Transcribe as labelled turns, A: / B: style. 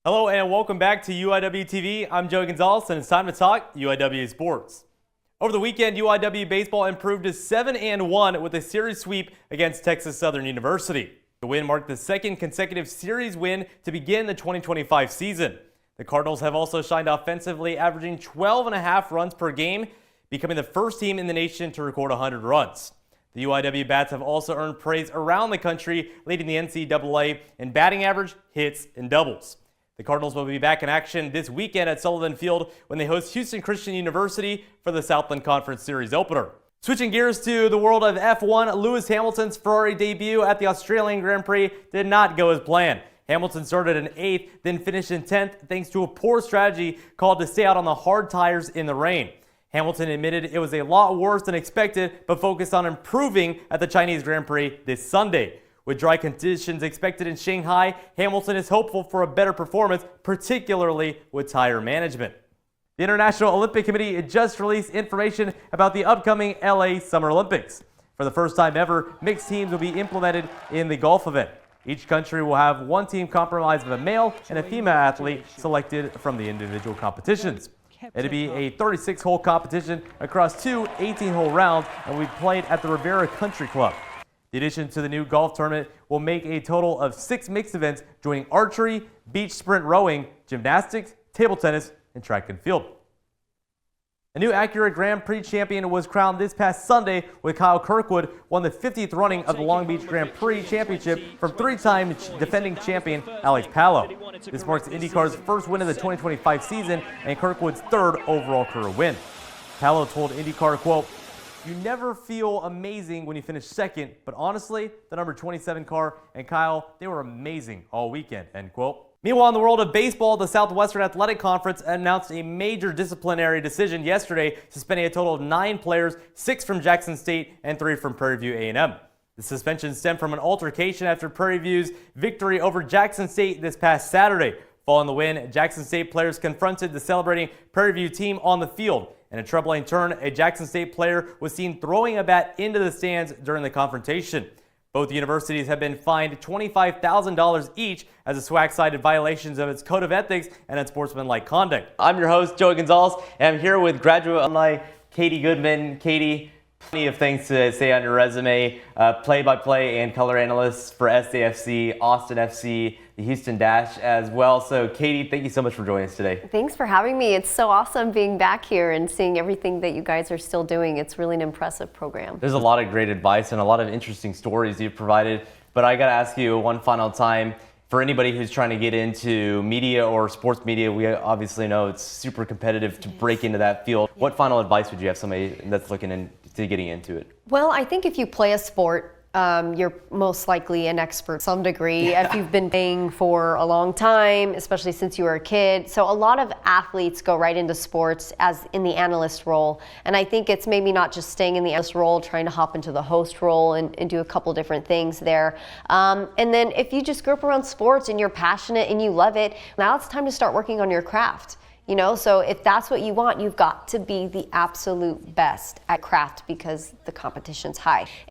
A: Hello and welcome back to UIWTV. I'm Joey Gonzales and it's time to talk UIW sports. Over the weekend, UIW baseball improved to 7-1 with a series sweep against Texas Southern University. The win marked the second consecutive series win to begin the 2025 season. The Cardinals have also shined offensively, averaging 12.5 runs per game, becoming the first team in the nation to record 100 runs. The UIW Bats have also earned praise around the country, leading the NCAA in batting average, hits, and doubles. The Cardinals will be back in action this weekend at Sullivan Field when they host Houston Christian University for the Southland Conference Series opener. Switching gears to the world of F1, Lewis Hamilton's Ferrari debut at the Australian Grand Prix did not go as planned. Hamilton started in 8th, then finished in 10th thanks to a poor strategy called to stay out on the hard tires in the rain. Hamilton admitted it was a lot worse than expected, but focused on improving at the Chinese Grand Prix this Sunday. With dry conditions expected in Shanghai, Hamilton is hopeful for a better performance, particularly with tire management. The International Olympic Committee just released information about the upcoming LA Summer Olympics. For the first time ever, mixed teams will be implemented in the golf event. Each country will have one team comprised of a male and a female athlete selected from the individual competitions. It'll be a 36-hole competition across two 18-hole rounds and will be played at the Rivera Country Club. The addition to the new golf tournament will make a total of 6 mixed events, joining archery, beach sprint rowing, gymnastics, table tennis, and track and field. A new Acura Grand Prix champion was crowned this past Sunday when Kyle Kirkwood won the 50th running of the Long Beach Grand Prix Championship from 3-time defending champion Alex Palou. This marks IndyCar's first win of the 2025 season and Kirkwood's 3rd overall career win. Palou told IndyCar, quote, "You never feel amazing when you finish second, but honestly, the number 27 car and Kyle, they were amazing all weekend," end quote. Meanwhile, in the world of baseball, the Southwestern Athletic Conference announced a major disciplinary decision yesterday, suspending a total of 9 players, 6 from Jackson State and 3 from Prairie View A&M. The suspension stemmed from an altercation after Prairie View's victory over Jackson State this past Saturday. Following the win, Jackson State players confronted the celebrating Prairie View team on the field. In a troubling turn, a Jackson State player was seen throwing a bat into the stands during the confrontation. Both universities have been fined $25,000 each as the SWAC cited violations of its code of ethics and unsportsmanlike conduct. I'm your host, Joey Gonzales, and I'm here with graduate alumni Katie Goodman. Katie, plenty of things to say on your resume. Play-by-play and color analyst for SAFC, Austin FC, the Houston Dash as well. So Katie, thank you so much for joining us today.
B: Thanks for having me. It's so awesome being back here and seeing everything that you guys are still doing. It's really an impressive program.
A: There's a lot of great advice and a lot of interesting stories you've provided, but I got to ask you one final time, for anybody who's trying to get into media or sports media, we obviously know it's super competitive to break into that field. What final advice would you have somebody that's looking into getting into it?
B: Well, I think if you play a sport, you're most likely an expert to some degree if you've been playing for a long time, especially since you were a kid. So a lot of athletes go right into sports as in the analyst role. And I think it's maybe not just staying in the analyst role, trying to hop into the host role and do a couple different things there. And then if you just grew up around sports and you're passionate and you love it, now it's time to start working on your craft. You know, so if that's what you want, you've got to be the absolute best at craft because the competition's high.